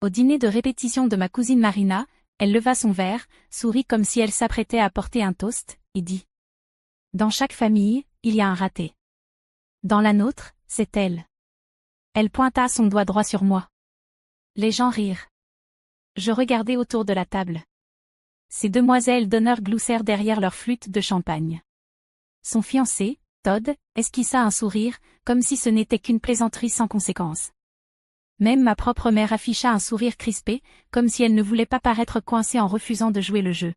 Au dîner de répétition de ma cousine Marina, elle leva son verre, sourit comme si elle s'apprêtait à porter un toast, et dit. Dans chaque famille, il y a un raté. Dans la nôtre, c'est elle. Elle pointa son doigt droit sur moi. Les gens rirent. Je regardai autour de la table. Ces demoiselles d'honneur gloussèrent derrière leur flûte de champagne. Son fiancé, Todd, esquissa un sourire, comme si ce n'était qu'une plaisanterie sans conséquence. Même ma propre mère afficha un sourire crispé, comme si elle ne voulait pas paraître coincée en refusant de jouer le jeu.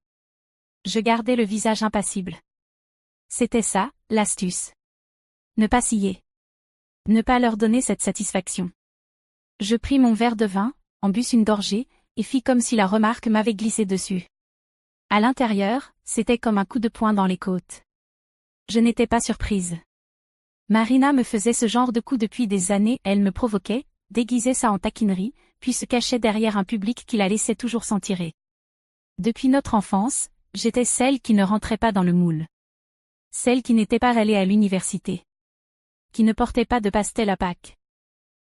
Je gardai le visage impassible. C'était ça, l'astuce. Ne pas scier. Ne pas leur donner cette satisfaction. Je pris mon verre de vin, en bus une gorgée, et fis comme si la remarque m'avait glissé dessus. À l'intérieur, c'était comme un coup de poing dans les côtes. Je n'étais pas surprise. Marina me faisait ce genre de coup depuis des années, elle me provoquait, déguisait ça en taquinerie, puis se cachait derrière un public qui la laissait toujours s'en tirer. Depuis notre enfance, j'étais celle qui ne rentrait pas dans le moule. Celle qui n'était pas allée à l'université. Qui ne portait pas de pastel à Pâques.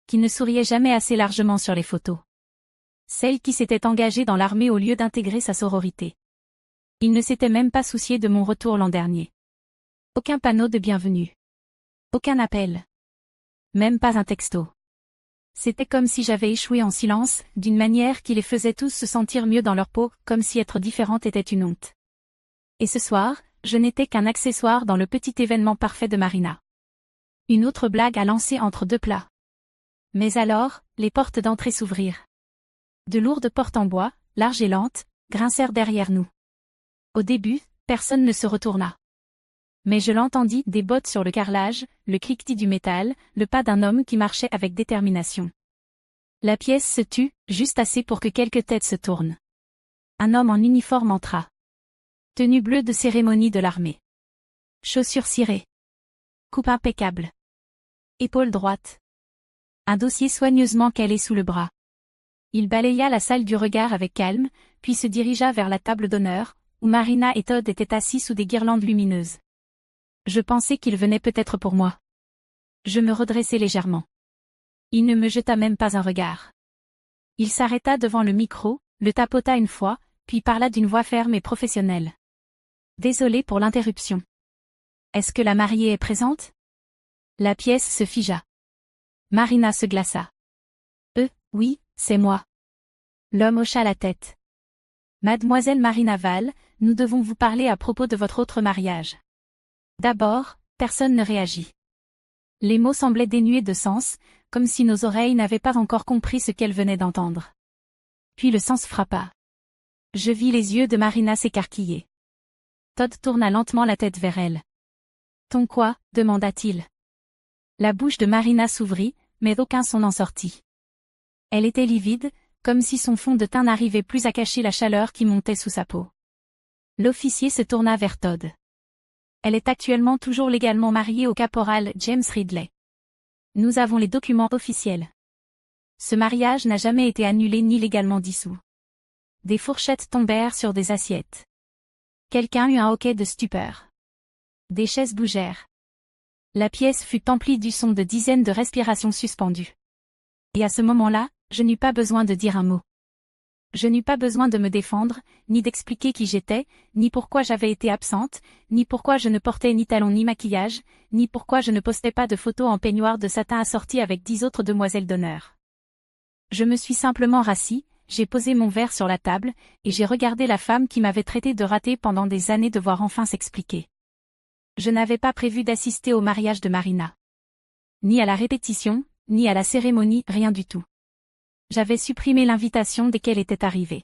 Qui ne souriait jamais assez largement sur les photos. Celle qui s'était engagée dans l'armée au lieu d'intégrer sa sororité. Il ne s'était même pas soucié de mon retour l'an dernier. Aucun panneau de bienvenue. Aucun appel. Même pas un texto. C'était comme si j'avais échoué en silence, d'une manière qui les faisait tous se sentir mieux dans leur peau, comme si être différente était une honte. Et ce soir, je n'étais qu'un accessoire dans le petit événement parfait de Marina. Une autre blague à lancer entre deux plats. Mais alors, les portes d'entrée s'ouvrirent. De lourdes portes en bois, larges et lentes, grincèrent derrière nous. Au début, personne ne se retourna. Mais je l'entendis, des bottes sur le carrelage, le cliquetis du métal, le pas d'un homme qui marchait avec détermination. La pièce se tut, juste assez pour que quelques têtes se tournent. Un homme en uniforme entra. Tenue bleue de cérémonie de l'armée. Chaussures cirées. Coupe impeccable. Épaule droite. Un dossier soigneusement calé sous le bras. Il balaya la salle du regard avec calme, puis se dirigea vers la table d'honneur, où Marina et Todd étaient assis sous des guirlandes lumineuses. Je pensais qu'il venait peut-être pour moi. Je me redressai légèrement. Il ne me jeta même pas un regard. Il s'arrêta devant le micro, le tapota une fois, puis parla d'une voix ferme et professionnelle. Désolé pour l'interruption. Est-ce que la mariée est présente? La pièce se figea. Marina se glaça. Oui, c'est moi. L'homme hocha la tête. Mademoiselle Marina Val, nous devons vous parler à propos de votre autre mariage. D'abord, personne ne réagit. Les mots semblaient dénués de sens, comme si nos oreilles n'avaient pas encore compris ce qu'elles venaient d'entendre. Puis le sens frappa. Je vis les yeux de Marina s'écarquiller. Todd tourna lentement la tête vers elle. Ton quoi? Demanda-t-il. La bouche de Marina s'ouvrit, mais aucun son n'en sortit. Elle était livide, comme si son fond de teint n'arrivait plus à cacher la chaleur qui montait sous sa peau. L'officier se tourna vers Todd. Elle est actuellement toujours légalement mariée au caporal James Ridley. Nous avons les documents officiels. Ce mariage n'a jamais été annulé ni légalement dissous. Des fourchettes tombèrent sur des assiettes. Quelqu'un eut un hoquet de stupeur. Des chaises bougèrent. La pièce fut emplie du son de dizaines de respirations suspendues. Et à ce moment-là, je n'eus pas besoin de dire un mot. Je n'eus pas besoin de me défendre, ni d'expliquer qui j'étais, ni pourquoi j'avais été absente, ni pourquoi je ne portais ni talons ni maquillage, ni pourquoi je ne postais pas de photos en peignoir de satin assorti avec 10 autres demoiselles d'honneur. Je me suis simplement rassis, j'ai posé mon verre sur la table, et j'ai regardé la femme qui m'avait traité de ratée pendant des années devoir enfin s'expliquer. Je n'avais pas prévu d'assister au mariage de Marina. Ni à la répétition, ni à la cérémonie, rien du tout. J'avais supprimé l'invitation dès qu'elle était arrivée.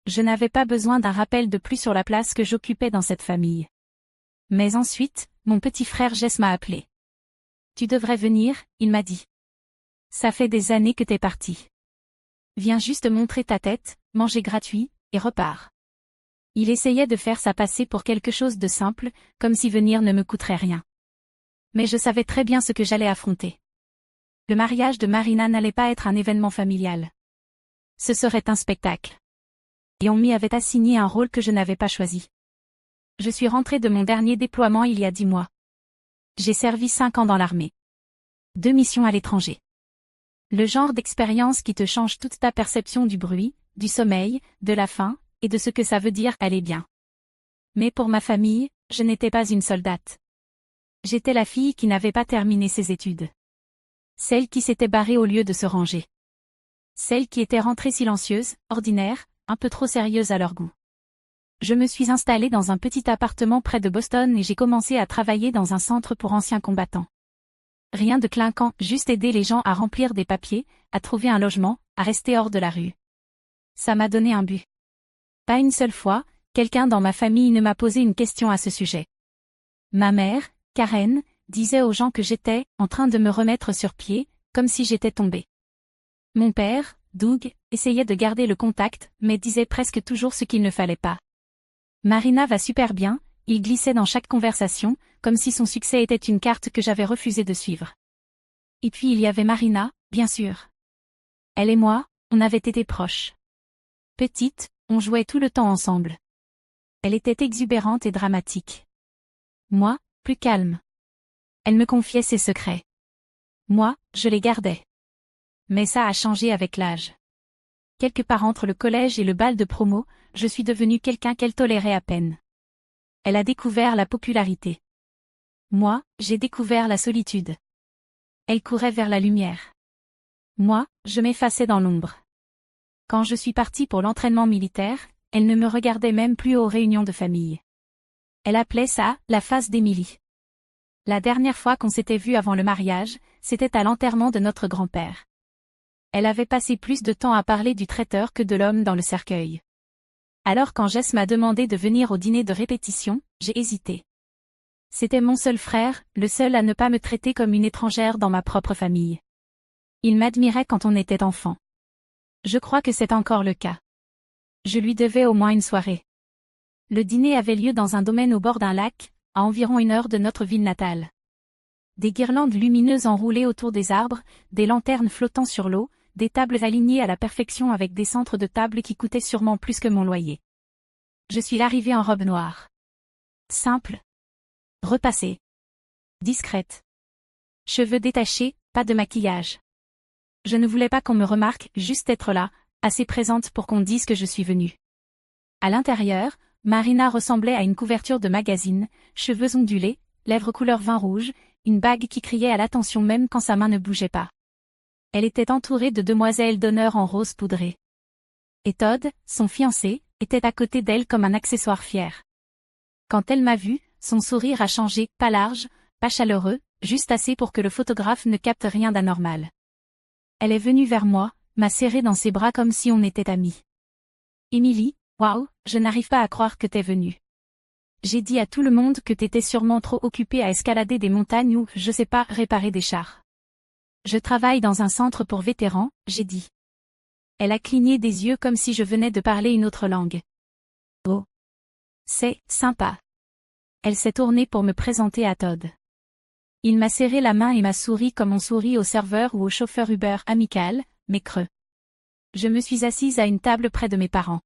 Je n'avais pas besoin d'un rappel de plus sur la place que j'occupais dans cette famille. Mais ensuite, mon petit frère Jess m'a appelé. Tu devrais venir, il m'a dit. Ça fait des années que t'es parti. Viens juste montrer ta tête, manger gratuit, et repars. Il essayait de faire ça passer pour quelque chose de simple, comme si venir ne me coûterait rien. Mais je savais très bien ce que j'allais affronter. Le mariage de Marina n'allait pas être un événement familial. Ce serait un spectacle. Et on m'y avait assigné un rôle que je n'avais pas choisi. Je suis rentrée de mon dernier déploiement il y a 10 mois. J'ai servi 5 ans dans l'armée. 2 missions à l'étranger. Le genre d'expérience qui te change toute ta perception du bruit, du sommeil, de la faim, et de ce que ça veut dire aller bien. Mais pour ma famille, je n'étais pas une soldate. J'étais la fille qui n'avait pas terminé ses études. Celle qui s'était barrée au lieu de se ranger. Celle qui était rentrée silencieuse, ordinaire, un peu trop sérieuse à leur goût. Je me suis installée dans un petit appartement près de Boston et j'ai commencé à travailler dans un centre pour anciens combattants. Rien de clinquant, juste aider les gens à remplir des papiers, à trouver un logement, à rester hors de la rue. Ça m'a donné un but. Pas une seule fois, quelqu'un dans ma famille ne m'a posé une question à ce sujet. Ma mère, Karen, disait aux gens que j'étais en train de me remettre sur pied, comme si j'étais tombée. Mon père, Doug, essayait de garder le contact, mais disait presque toujours ce qu'il ne fallait pas. Marina va super bien, il glissait dans chaque conversation, comme si son succès était une carte que j'avais refusé de suivre. Et puis il y avait Marina, bien sûr. Elle et moi, on avait été proches. Petite, on jouait tout le temps ensemble. Elle était exubérante et dramatique. Moi, plus calme. Elle me confiait ses secrets. Moi, je les gardais. Mais ça a changé avec l'âge. Quelque part entre le collège et le bal de promo, je suis devenue quelqu'un qu'elle tolérait à peine. Elle a découvert la popularité. Moi, j'ai découvert la solitude. Elle courait vers la lumière. Moi, je m'effaçais dans l'ombre. Quand je suis partie pour l'entraînement militaire, elle ne me regardait même plus aux réunions de famille. Elle appelait ça « la face d'Émilie ». La dernière fois qu'on s'était vu avant le mariage, c'était à l'enterrement de notre grand-père. Elle avait passé plus de temps à parler du traiteur que de l'homme dans le cercueil. Alors quand Jess m'a demandé de venir au dîner de répétition, j'ai hésité. C'était mon seul frère, le seul à ne pas me traiter comme une étrangère dans ma propre famille. Il m'admirait quand on était enfant. Je crois que c'est encore le cas. Je lui devais au moins une soirée. Le dîner avait lieu dans un domaine au bord d'un lac, à environ 1 heure de notre ville natale. Des guirlandes lumineuses enroulées autour des arbres, des lanternes flottant sur l'eau, des tables alignées à la perfection avec des centres de table qui coûtaient sûrement plus que mon loyer. Je suis arrivée en robe noire. Simple. Repassée. Discrète. Cheveux détachés, pas de maquillage. Je ne voulais pas qu'on me remarque, juste être là, assez présente pour qu'on dise que je suis venue. À l'intérieur, Marina ressemblait à une couverture de magazine, cheveux ondulés, lèvres couleur vin rouge, une bague qui criait à l'attention même quand sa main ne bougeait pas. Elle était entourée de demoiselles d'honneur en rose poudré. Et Todd, son fiancé, était à côté d'elle comme un accessoire fier. Quand elle m'a vue, son sourire a changé, pas large, pas chaleureux, juste assez pour que le photographe ne capte rien d'anormal. Elle est venue vers moi, m'a serré dans ses bras comme si on était amis. Émilie, waouh, je n'arrive pas à croire que t'es venue. J'ai dit à tout le monde que t'étais sûrement trop occupée à escalader des montagnes ou, je sais pas, réparer des chars. Je travaille dans un centre pour vétérans, j'ai dit. Elle a cligné des yeux comme si je venais de parler une autre langue. Oh. C'est sympa. Elle s'est tournée pour me présenter à Todd. Il m'a serré la main et m'a souri comme on sourit au serveur ou au chauffeur Uber amical, mais creux. Je me suis assise à une table près de mes parents.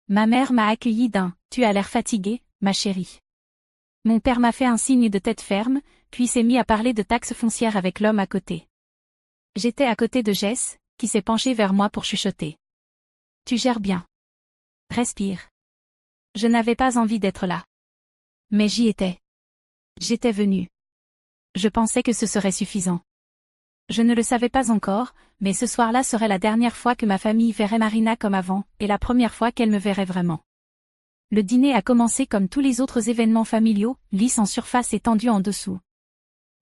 Ma mère m'a accueillie d'un « Tu as l'air fatiguée, ma chérie ». Mon père m'a fait un signe de tête ferme, puis s'est mis à parler de taxes foncières avec l'homme à côté. J'étais à côté de Jess, qui s'est penchée vers moi pour chuchoter. « Tu gères bien. Respire. » Je n'avais pas envie d'être là. Mais j'y étais. J'étais venue. Je pensais que ce serait suffisant. Je ne le savais pas encore, mais ce soir-là serait la dernière fois que ma famille verrait Marina comme avant, et la première fois qu'elle me verrait vraiment. Le dîner a commencé comme tous les autres événements familiaux, lisse en surface et tendu en dessous.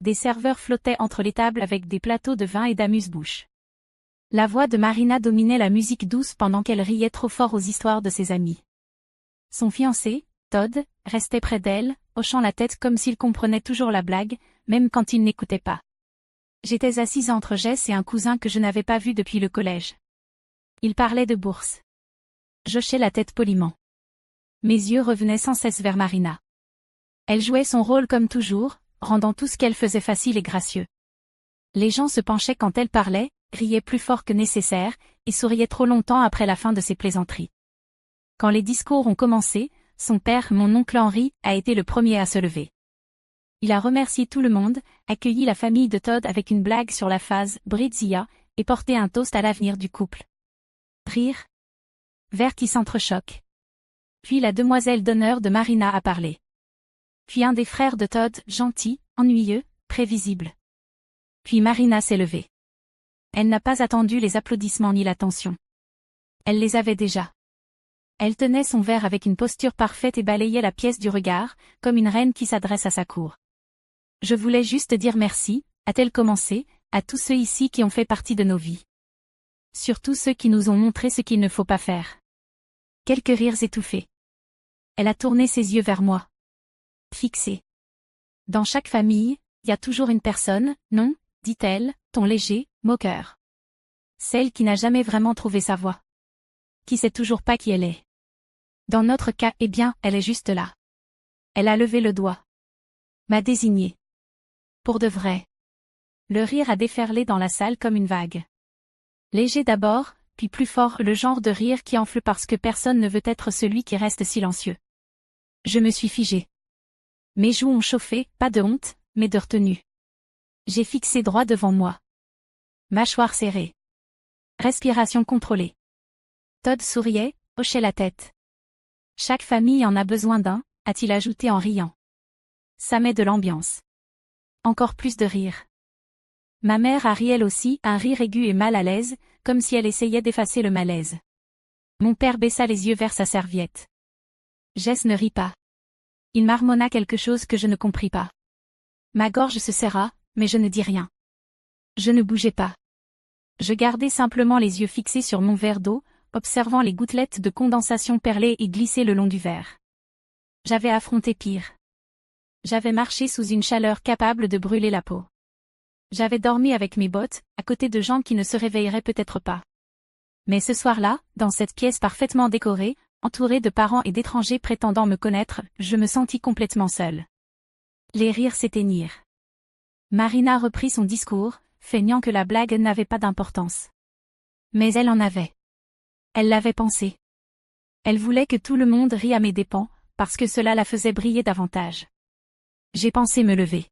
Des serveurs flottaient entre les tables avec des plateaux de vin et d'amuse-bouche. La voix de Marina dominait la musique douce pendant qu'elle riait trop fort aux histoires de ses amis. Son fiancé, Todd, restait près d'elle, hochant la tête comme s'il comprenait toujours la blague, même quand il n'écoutait pas. J'étais assise entre Jess et un cousin que je n'avais pas vu depuis le collège. Il parlait de bourse. J'hochais la tête poliment. Mes yeux revenaient sans cesse vers Marina. Elle jouait son rôle comme toujours, rendant tout ce qu'elle faisait facile et gracieux. Les gens se penchaient quand elle parlait, riaient plus fort que nécessaire, et souriaient trop longtemps après la fin de ses plaisanteries. Quand les discours ont commencé, son père, mon oncle Henry, a été le premier à se lever. Il a remercié tout le monde, accueilli la famille de Todd avec une blague sur la phase « Brizia » et porter un toast à l'avenir du couple. Rire. Verre qui s'entrechoque. Puis la demoiselle d'honneur de Marina a parlé. Puis un des frères de Todd, gentil, ennuyeux, prévisible. Puis Marina s'est levée. Elle n'a pas attendu les applaudissements ni l'attention. Elle les avait déjà. Elle tenait son verre avec une posture parfaite et balayait la pièce du regard, comme une reine qui s'adresse à sa cour. Je voulais juste dire merci, a-t-elle commencé, à tous ceux ici qui ont fait partie de nos vies. Surtout ceux qui nous ont montré ce qu'il ne faut pas faire. Quelques rires étouffés. Elle a tourné ses yeux vers moi. Fixé. Dans chaque famille, il y a toujours une personne, non, dit-elle, ton léger, moqueur. Celle qui n'a jamais vraiment trouvé sa voie. Qui sait toujours pas qui elle est. Dans notre cas, eh bien, elle est juste là. Elle a levé le doigt. M'a désigné. Pour de vrai. Le rire a déferlé dans la salle comme une vague. Léger d'abord, puis plus fort, le genre de rire qui enfle parce que personne ne veut être celui qui reste silencieux. Je me suis figée. Mes joues ont chauffé, pas de honte, mais de retenue. J'ai fixé droit devant moi. Mâchoire serrée. Respiration contrôlée. Todd souriait, hochait la tête. Chaque famille en a besoin d'un, a-t-il ajouté en riant. Ça met de l'ambiance. Encore plus de rire. Ma mère a ri elle aussi, un rire aigu et mal à l'aise, comme si elle essayait d'effacer le malaise. Mon père baissa les yeux vers sa serviette. Jess ne rit pas. Il marmonna quelque chose que je ne compris pas. Ma gorge se serra, mais je ne dis rien. Je ne bougeais pas. Je gardais simplement les yeux fixés sur mon verre d'eau, observant les gouttelettes de condensation perler et glisser le long du verre. J'avais affronté pire. J'avais marché sous une chaleur capable de brûler la peau. J'avais dormi avec mes bottes, à côté de gens qui ne se réveilleraient peut-être pas. Mais ce soir-là, dans cette pièce parfaitement décorée, entourée de parents et d'étrangers prétendant me connaître, je me sentis complètement seule. Les rires s'éteignirent. Marina reprit son discours, feignant que la blague n'avait pas d'importance. Mais elle en avait. Elle l'avait pensé. Elle voulait que tout le monde rie à mes dépens, parce que cela la faisait briller davantage. J'ai pensé me lever.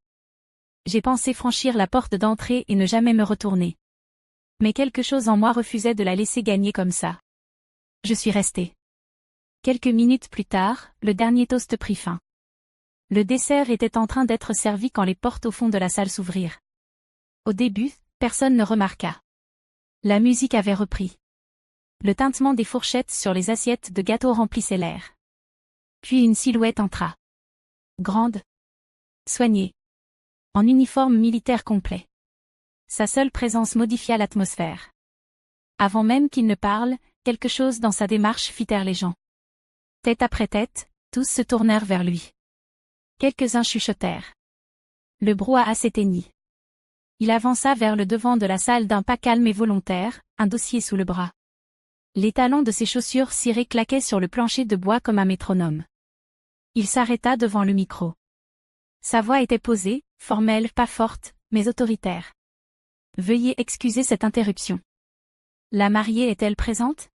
J'ai pensé franchir la porte d'entrée et ne jamais me retourner. Mais quelque chose en moi refusait de la laisser gagner comme ça. Je suis restée. Quelques minutes plus tard, le dernier toast prit fin. Le dessert était en train d'être servi quand les portes au fond de la salle s'ouvrirent. Au début, personne ne remarqua. La musique avait repris. Le tintement des fourchettes sur les assiettes de gâteaux remplissait l'air. Puis une silhouette entra. Grande. Soignée. En uniforme militaire complet. Sa seule présence modifia l'atmosphère. Avant même qu'il ne parle, quelque chose dans sa démarche fit taire les gens. Tête après tête, tous se tournèrent vers lui. Quelques-uns chuchotèrent. Le brouhaha s'éteignit. Il avança vers le devant de la salle d'un pas calme et volontaire, un dossier sous le bras. Les talons de ses chaussures cirées claquaient sur le plancher de bois comme un métronome. Il s'arrêta devant le micro. Sa voix était posée, formelle, pas forte, mais autoritaire. Veuillez excuser cette interruption. La mariée est-elle présente?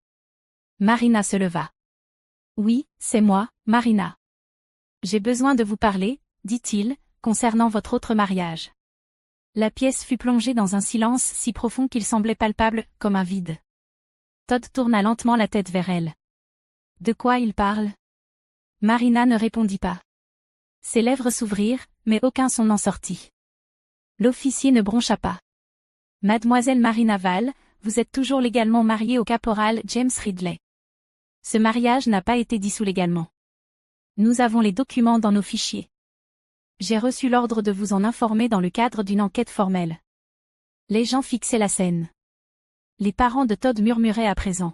Marina se leva. Oui, c'est moi, Marina. J'ai besoin de vous parler, dit-il, concernant votre autre mariage. La pièce fut plongée dans un silence si profond qu'il semblait palpable, comme un vide. Todd tourna lentement la tête vers elle. De quoi il parle? Marina ne répondit pas. Ses lèvres s'ouvrirent, mais aucun son n'en sortit. L'officier ne broncha pas. Mademoiselle Marina Val, vous êtes toujours légalement mariée au caporal James Ridley. Ce mariage n'a pas été dissous légalement. Nous avons les documents dans nos fichiers. J'ai reçu l'ordre de vous en informer dans le cadre d'une enquête formelle. Les gens fixaient la scène. Les parents de Todd murmuraient à présent.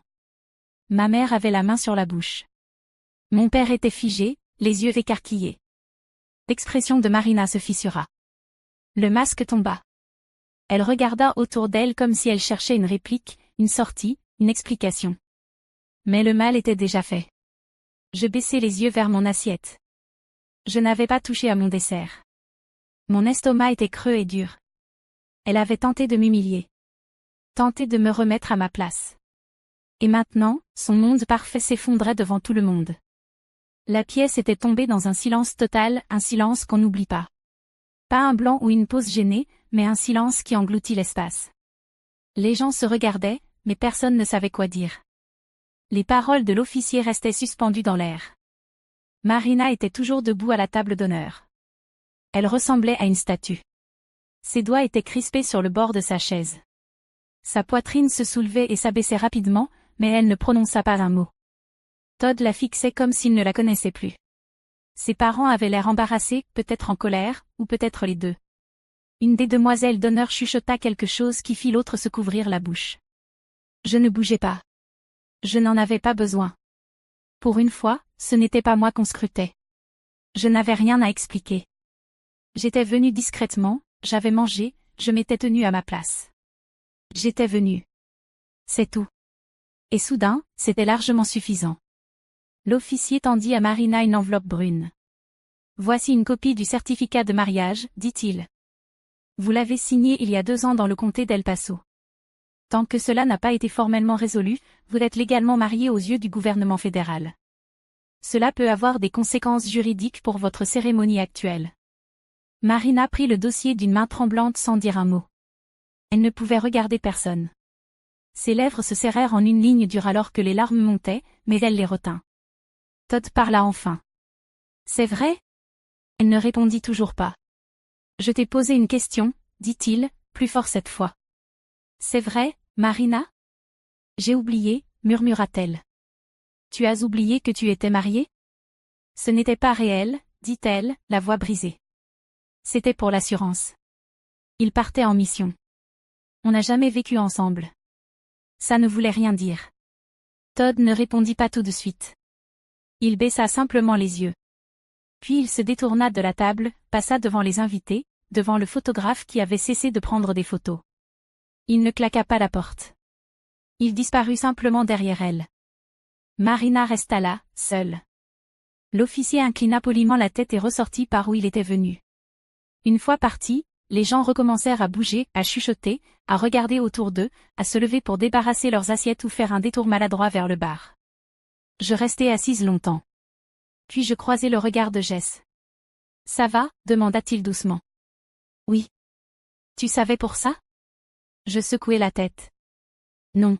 Ma mère avait la main sur la bouche. Mon père était figé, les yeux écarquillés. L'expression de Marina se fissura. Le masque tomba. Elle regarda autour d'elle comme si elle cherchait une réplique, une sortie, une explication. Mais le mal était déjà fait. Je baissai les yeux vers mon assiette. Je n'avais pas touché à mon dessert. Mon estomac était creux et dur. Elle avait tenté de m'humilier. Tenté de me remettre à ma place. Et maintenant, son monde parfait s'effondrait devant tout le monde. La pièce était tombée dans un silence total, un silence qu'on n'oublie pas. Pas un blanc ou une pause gênée, mais un silence qui engloutit l'espace. Les gens se regardaient, mais personne ne savait quoi dire. Les paroles de l'officier restaient suspendues dans l'air. Marina était toujours debout à la table d'honneur. Elle ressemblait à une statue. Ses doigts étaient crispés sur le bord de sa chaise. Sa poitrine se soulevait et s'abaissait rapidement, mais elle ne prononça pas un mot. Todd la fixait comme s'il ne la connaissait plus. Ses parents avaient l'air embarrassés, peut-être en colère, ou peut-être les deux. Une des demoiselles d'honneur chuchota quelque chose qui fit l'autre se couvrir la bouche. Je ne bougeais pas. Je n'en avais pas besoin. Pour une fois, ce n'était pas moi qu'on scrutait. Je n'avais rien à expliquer. J'étais venue discrètement, j'avais mangé, je m'étais tenue à ma place. J'étais venue. C'est tout. Et soudain, c'était largement suffisant. L'officier tendit à Marina une enveloppe brune. Voici une copie du certificat de mariage, dit-il. Vous l'avez signé il y a 2 ans dans le comté d'El Paso. Tant que cela n'a pas été formellement résolu, vous êtes légalement marié aux yeux du gouvernement fédéral. Cela peut avoir des conséquences juridiques pour votre cérémonie actuelle. Marina prit le dossier d'une main tremblante sans dire un mot. Elle ne pouvait regarder personne. Ses lèvres se serrèrent en une ligne dure alors que les larmes montaient, mais elle les retint. Todd parla enfin. C'est vrai? Elle ne répondit toujours pas. Je t'ai posé une question, dit-il, plus fort cette fois. C'est vrai, Marina? J'ai oublié, murmura-t-elle. Tu as oublié que tu étais mariée? Ce n'était pas réel, dit-elle, la voix brisée. C'était pour l'assurance. Ils partaient en mission. On n'a jamais vécu ensemble. Ça ne voulait rien dire. Todd ne répondit pas tout de suite. Il baissa simplement les yeux. Puis il se détourna de la table, passa devant les invités, devant le photographe qui avait cessé de prendre des photos. Il ne claqua pas la porte. Il disparut simplement derrière elle. Marina resta là, seule. L'officier inclina poliment la tête et ressortit par où il était venu. Une fois parti, les gens recommencèrent à bouger, à chuchoter, à regarder autour d'eux, à se lever pour débarrasser leurs assiettes ou faire un détour maladroit vers le bar. Je restai assise longtemps. Puis je croisai le regard de Jess. « Ça va ?» demanda-t-il doucement. « Oui. »« Tu savais pour ça ?» Je secouai la tête. « Non.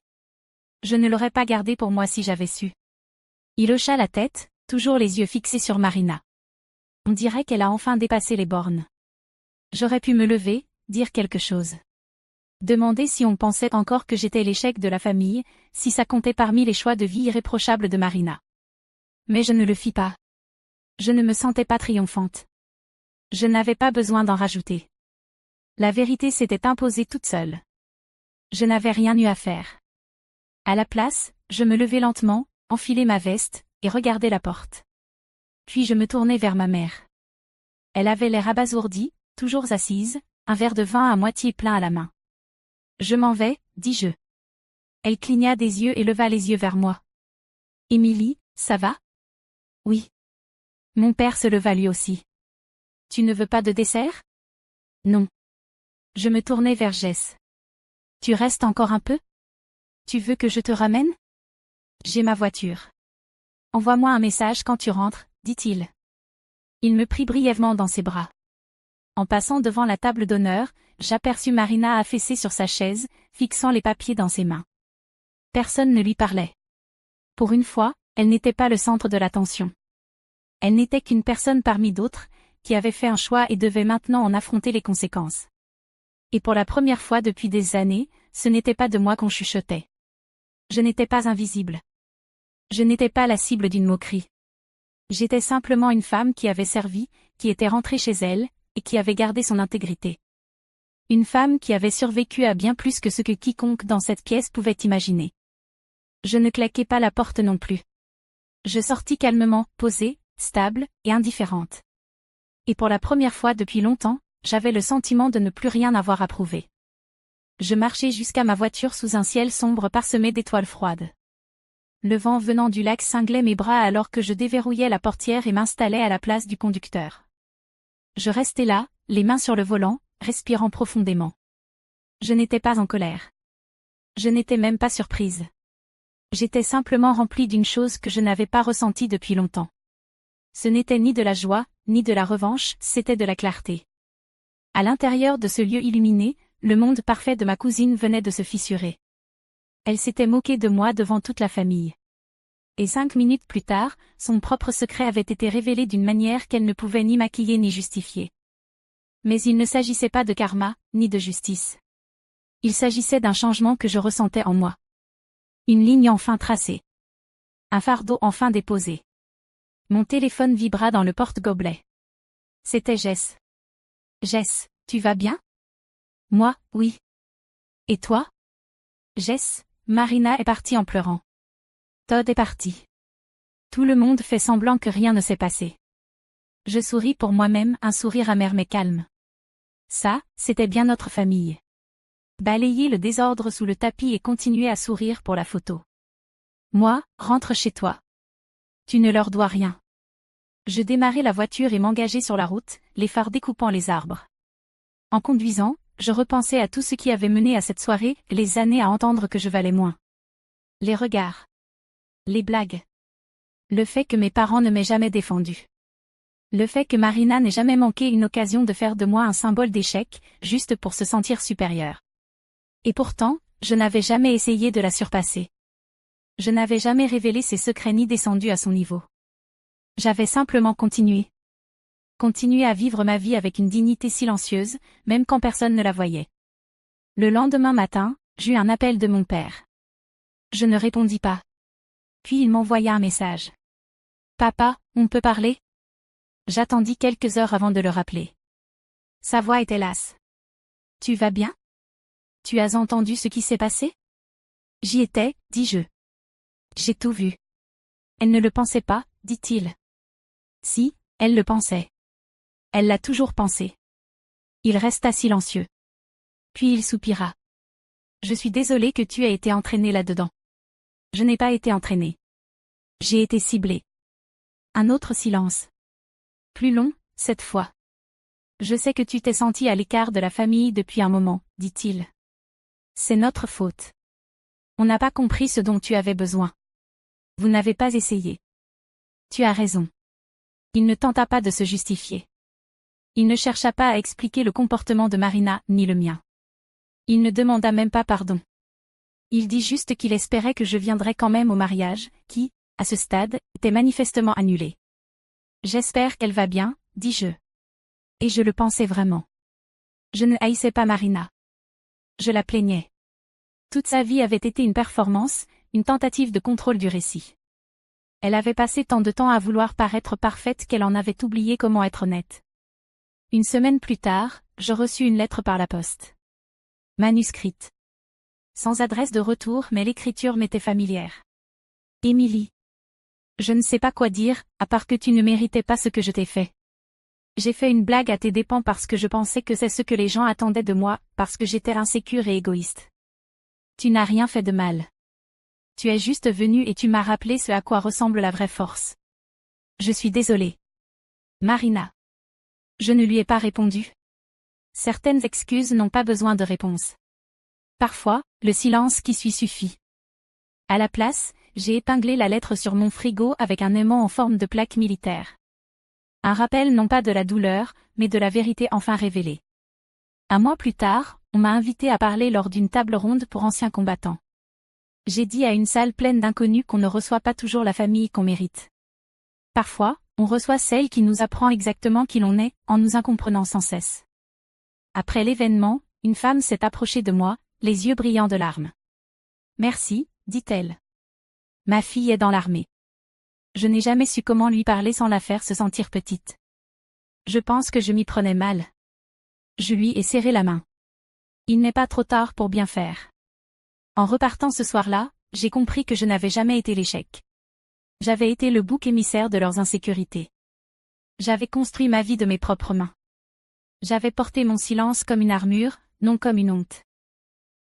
Je ne l'aurais pas gardé pour moi si j'avais su. » Il hocha la tête, toujours les yeux fixés sur Marina. On dirait qu'elle a enfin dépassé les bornes. J'aurais pu me lever, dire quelque chose. Demander si on pensait encore que j'étais l'échec de la famille, si ça comptait parmi les choix de vie irréprochables de Marina. Mais je ne le fis pas. Je ne me sentais pas triomphante. Je n'avais pas besoin d'en rajouter. La vérité s'était imposée toute seule. Je n'avais rien eu à faire. À la place, je me levai lentement, enfilai ma veste, et regardai la porte. Puis je me tournai vers ma mère. Elle avait l'air abasourdie, toujours assise, un verre de vin à moitié plein à la main. « Je m'en vais, dis-je. » Elle cligna des yeux et leva les yeux vers moi. « Émilie, ça va? » « Oui. » Mon père se leva lui aussi. « Tu ne veux pas de dessert? » ?»« Non. » Je me tournai vers Jess. « Tu restes encore un peu? Tu veux que je te ramène? » « J'ai ma voiture. »« Envoie-moi un message quand tu rentres, » dit-il. Il me prit brièvement dans ses bras. En passant devant la table d'honneur, j'aperçus Marina affaissée sur sa chaise, fixant les papiers dans ses mains. Personne ne lui parlait. Pour une fois, elle n'était pas le centre de l'attention. Elle n'était qu'une personne parmi d'autres, qui avait fait un choix et devait maintenant en affronter les conséquences. Et pour la première fois depuis des années, ce n'était pas de moi qu'on chuchotait. Je n'étais pas invisible. Je n'étais pas la cible d'une moquerie. J'étais simplement une femme qui avait servi, qui était rentrée chez elle, et qui avait gardé son intégrité. Une femme qui avait survécu à bien plus que ce que quiconque dans cette pièce pouvait imaginer. Je ne claquai pas la porte non plus. Je sortis calmement, posée, stable, et indifférente. Et pour la première fois depuis longtemps, j'avais le sentiment de ne plus rien avoir à prouver. Je marchai jusqu'à ma voiture sous un ciel sombre parsemé d'étoiles froides. Le vent venant du lac cinglait mes bras alors que je déverrouillais la portière et m'installais à la place du conducteur. Je restai là, les mains sur le volant, respirant profondément. Je n'étais pas en colère. Je n'étais même pas surprise. J'étais simplement remplie d'une chose que je n'avais pas ressentie depuis longtemps. Ce n'était ni de la joie, ni de la revanche, c'était de la clarté. À l'intérieur de ce lieu illuminé, Le monde parfait de ma cousine venait de se fissurer. Elle s'était moquée de moi devant toute la famille. Et 5 minutes plus tard, son propre secret avait été révélé d'une manière qu'elle ne pouvait ni maquiller ni justifier. Mais il ne s'agissait pas de karma, ni de justice. Il s'agissait d'un changement que je ressentais en moi. Une ligne enfin tracée. Un fardeau enfin déposé. Mon téléphone vibra dans le porte-gobelet. C'était Jess. Jess, tu vas bien? Moi, oui. Et toi? Jess, Marina est partie en pleurant. Todd est parti. Tout le monde fait semblant que rien ne s'est passé. Je souris pour moi-même, un sourire amer mais calme. Ça, c'était bien notre famille. Balayer le désordre sous le tapis et continuer à sourire pour la photo. Moi, rentre chez toi. Tu ne leur dois rien. Je démarrai la voiture et m'engageai sur la route, les phares découpant les arbres. En conduisant, je repensais à tout ce qui avait mené à cette soirée, les années à entendre que je valais moins. Les regards. Les blagues. Le fait que mes parents ne m'aient jamais défendu. Le fait que Marina n'ait jamais manqué une occasion de faire de moi un symbole d'échec, juste pour se sentir supérieure. Et pourtant, je n'avais jamais essayé de la surpasser. Je n'avais jamais révélé ses secrets ni descendu à son niveau. J'avais simplement continué. Continué à vivre ma vie avec une dignité silencieuse, même quand personne ne la voyait. Le lendemain matin, j'eus un appel de mon père. Je ne répondis pas. Puis il m'envoya un message. Papa, on peut parler? J'attendis quelques heures avant de le rappeler. Sa voix était lasse. Tu vas bien? Tu as entendu ce qui s'est passé? J'y étais, dis-je. J'ai tout vu. Elle ne le pensait pas, dit-il. Si, elle le pensait. Elle l'a toujours pensé. Il resta silencieux. Puis il soupira. Je suis désolé que tu aies été entraîné là-dedans. Je n'ai pas été entraîné. J'ai été ciblé. Un autre silence. Plus long, cette fois. Je sais que tu t'es senti à l'écart de la famille depuis un moment, dit-il. C'est notre faute. On n'a pas compris ce dont tu avais besoin. Vous n'avez pas essayé. Tu as raison. Il ne tenta pas de se justifier. Il ne chercha pas à expliquer le comportement de Marina, ni le mien. Il ne demanda même pas pardon. Il dit juste qu'il espérait que je viendrais quand même au mariage, qui, à ce stade, était manifestement annulé. J'espère qu'elle va bien, dis-je. Et je le pensais vraiment. Je ne haïssais pas Marina. Je la plaignais. Toute sa vie avait été une performance, une tentative de contrôle du récit. Elle avait passé tant de temps à vouloir paraître parfaite qu'elle en avait oublié comment être honnête. Une semaine plus tard, je reçus une lettre par la poste. Manuscrite. Sans adresse de retour mais l'écriture m'était familière. Émilie. Je ne sais pas quoi dire, à part que tu ne méritais pas ce que je t'ai fait. J'ai fait une blague à tes dépens parce que je pensais que c'est ce que les gens attendaient de moi, parce que j'étais insécure et égoïste. Tu n'as rien fait de mal. Tu es juste venu et tu m'as rappelé ce à quoi ressemble la vraie force. Je suis désolée. Marina. Je ne lui ai pas répondu. Certaines excuses n'ont pas besoin de réponse. Parfois, le silence qui suffit. À la place, j'ai épinglé la lettre sur mon frigo avec un aimant en forme de plaque militaire. Un rappel non pas de la douleur, mais de la vérité enfin révélée. Un mois plus tard, on m'a invité à parler lors d'une table ronde pour anciens combattants. J'ai dit à une salle pleine d'inconnus qu'on ne reçoit pas toujours la famille qu'on mérite. Parfois, on reçoit celle qui nous apprend exactement qui l'on est, en nous incomprenant sans cesse. Après l'événement, une femme s'est approchée de moi, les yeux brillants de larmes. Merci, dit-elle. Ma fille est dans l'armée. Je n'ai jamais su comment lui parler sans la faire se sentir petite. Je pense que je m'y prenais mal. Je lui ai serré la main. Il n'est pas trop tard pour bien faire. En repartant ce soir-là, j'ai compris que je n'avais jamais été l'échec. J'avais été le bouc émissaire de leurs insécurités. J'avais construit ma vie de mes propres mains. J'avais porté mon silence comme une armure, non comme une honte.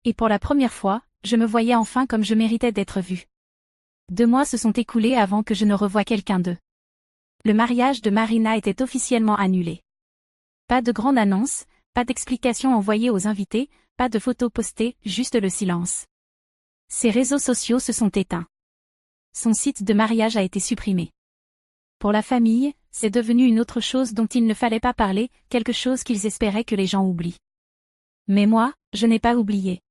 Et pour la première fois, je me voyais enfin comme je méritais d'être vue. 2 mois se sont écoulés avant que je ne revoie quelqu'un d'eux. Le mariage de Marina était officiellement annulé. Pas de grande annonce, pas d'explication envoyée aux invités, pas de photos postées, juste le silence. Ses réseaux sociaux se sont éteints. Son site de mariage a été supprimé. Pour la famille, c'est devenu une autre chose dont il ne fallait pas parler, quelque chose qu'ils espéraient que les gens oublient. Mais moi, je n'ai pas oublié.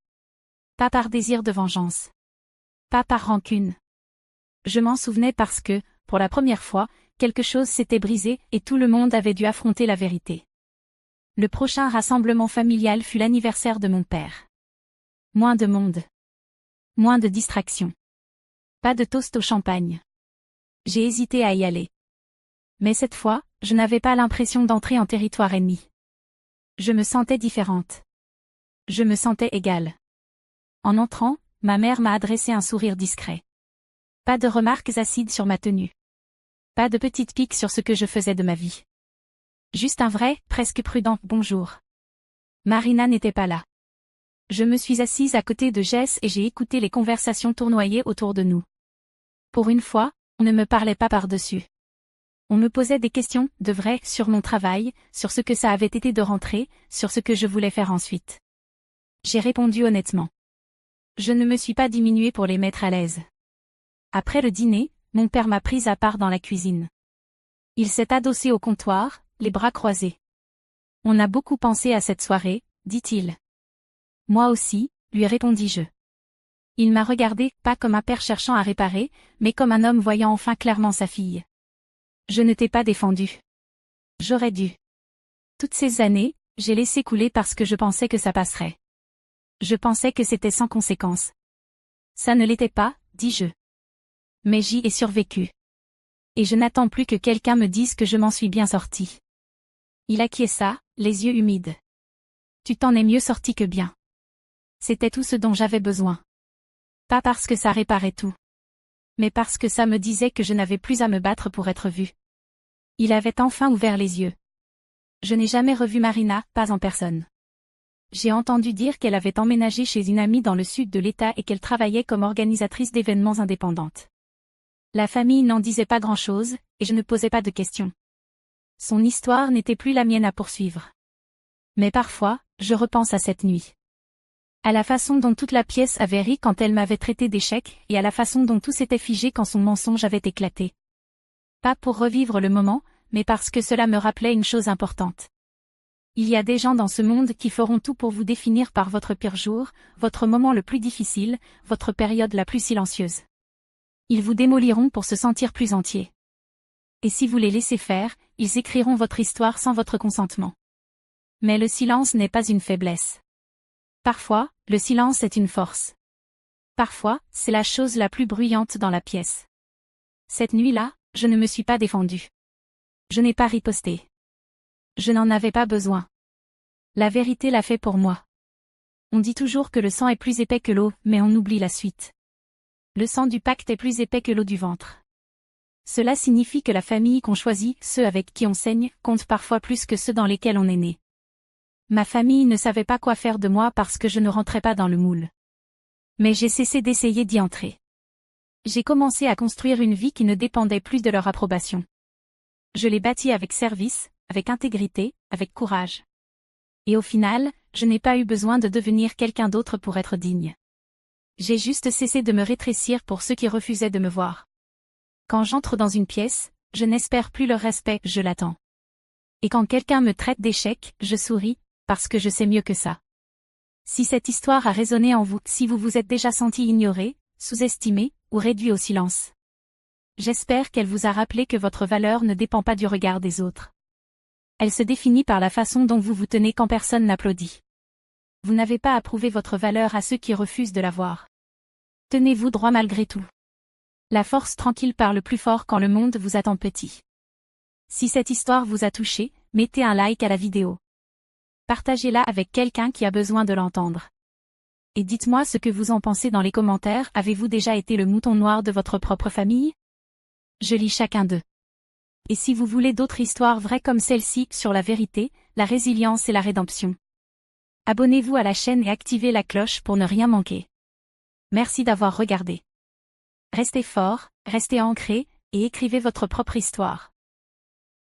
Pas par désir de vengeance. Pas par rancune. Je m'en souvenais parce que, pour la première fois, quelque chose s'était brisé et tout le monde avait dû affronter la vérité. Le prochain rassemblement familial fut l'anniversaire de mon père. Moins de monde. Moins de distractions. Pas de toast au champagne. J'ai hésité à y aller. Mais cette fois, je n'avais pas l'impression d'entrer en territoire ennemi. Je me sentais différente. Je me sentais égale. En entrant, ma mère m'a adressé un sourire discret. Pas de remarques acides sur ma tenue. Pas de petites piques sur ce que je faisais de ma vie. Juste un vrai, presque prudent « bonjour ». Marina n'était pas là. Je me suis assise à côté de Jess et j'ai écouté les conversations tournoyer autour de nous. Pour une fois, on ne me parlait pas par-dessus. On me posait des questions, de vraies, sur mon travail, sur ce que ça avait été de rentrer, sur ce que je voulais faire ensuite. J'ai répondu honnêtement. Je ne me suis pas diminuée pour les mettre à l'aise. Après le dîner, mon père m'a prise à part dans la cuisine. Il s'est adossé au comptoir, les bras croisés. On a beaucoup pensé à cette soirée, dit-il. Moi aussi, lui répondis-je. Il m'a regardé, pas comme un père cherchant à réparer, mais comme un homme voyant enfin clairement sa fille. Je ne t'ai pas défendu. J'aurais dû. Toutes ces années, j'ai laissé couler parce que je pensais que ça passerait. Je pensais que c'était sans conséquence. Ça ne l'était pas, dis-je. Mais j'y ai survécu. Et je n'attends plus que quelqu'un me dise que je m'en suis bien sortie. Il acquiesça, les yeux humides. Tu t'en es mieux sorti que bien. C'était tout ce dont j'avais besoin. Pas parce que ça réparait tout. Mais parce que ça me disait que je n'avais plus à me battre pour être vue. Il avait enfin ouvert les yeux. Je n'ai jamais revu Marina, pas en personne. J'ai entendu dire qu'elle avait emménagé chez une amie dans le sud de l'État et qu'elle travaillait comme organisatrice d'événements indépendante. La famille n'en disait pas grand-chose, et je ne posais pas de questions. Son histoire n'était plus la mienne à poursuivre. Mais parfois, je repense à cette nuit. À la façon dont toute la pièce avait ri quand elle m'avait traité d'échec, et à la façon dont tout s'était figé quand son mensonge avait éclaté. Pas pour revivre le moment, mais parce que cela me rappelait une chose importante. Il y a des gens dans ce monde qui feront tout pour vous définir par votre pire jour, votre moment le plus difficile, votre période la plus silencieuse. Ils vous démoliront pour se sentir plus entier. Et si vous les laissez faire, ils écriront votre histoire sans votre consentement. Mais le silence n'est pas une faiblesse. Parfois, le silence est une force. Parfois, c'est la chose la plus bruyante dans la pièce. Cette nuit-là, je ne me suis pas défendue. Je n'ai pas riposté. Je n'en avais pas besoin. La vérité l'a fait pour moi. On dit toujours que le sang est plus épais que l'eau, mais on oublie la suite. Le sang du pacte est plus épais que l'eau du ventre. Cela signifie que la famille qu'on choisit, ceux avec qui on saigne, comptent parfois plus que ceux dans lesquels on est né. Ma famille ne savait pas quoi faire de moi parce que je ne rentrais pas dans le moule. Mais j'ai cessé d'essayer d'y entrer. J'ai commencé à construire une vie qui ne dépendait plus de leur approbation. Je l'ai bâtie avec service, avec intégrité, avec courage. Et au final, je n'ai pas eu besoin de devenir quelqu'un d'autre pour être digne. J'ai juste cessé de me rétrécir pour ceux qui refusaient de me voir. Quand j'entre dans une pièce, je n'espère plus leur respect, je l'attends. Et quand quelqu'un me traite d'échec, je souris, parce que je sais mieux que ça. Si cette histoire a résonné en vous, si vous vous êtes déjà senti ignoré, sous-estimé, ou réduit au silence. J'espère qu'elle vous a rappelé que votre valeur ne dépend pas du regard des autres. Elle se définit par la façon dont vous vous tenez quand personne n'applaudit. Vous n'avez pas à prouver votre valeur à ceux qui refusent de la voir. Tenez-vous droit malgré tout. La force tranquille parle plus fort quand le monde vous attend petit. Si cette histoire vous a touché, mettez un like à la vidéo. Partagez-la avec quelqu'un qui a besoin de l'entendre. Et dites-moi ce que vous en pensez dans les commentaires. Avez-vous déjà été le mouton noir de votre propre famille? Je lis chacun d'eux. Et si vous voulez d'autres histoires vraies comme celle-ci, sur la vérité, la résilience et la rédemption, abonnez-vous à la chaîne et activez la cloche pour ne rien manquer. Merci d'avoir regardé. Restez fort, restez ancrés, et écrivez votre propre histoire.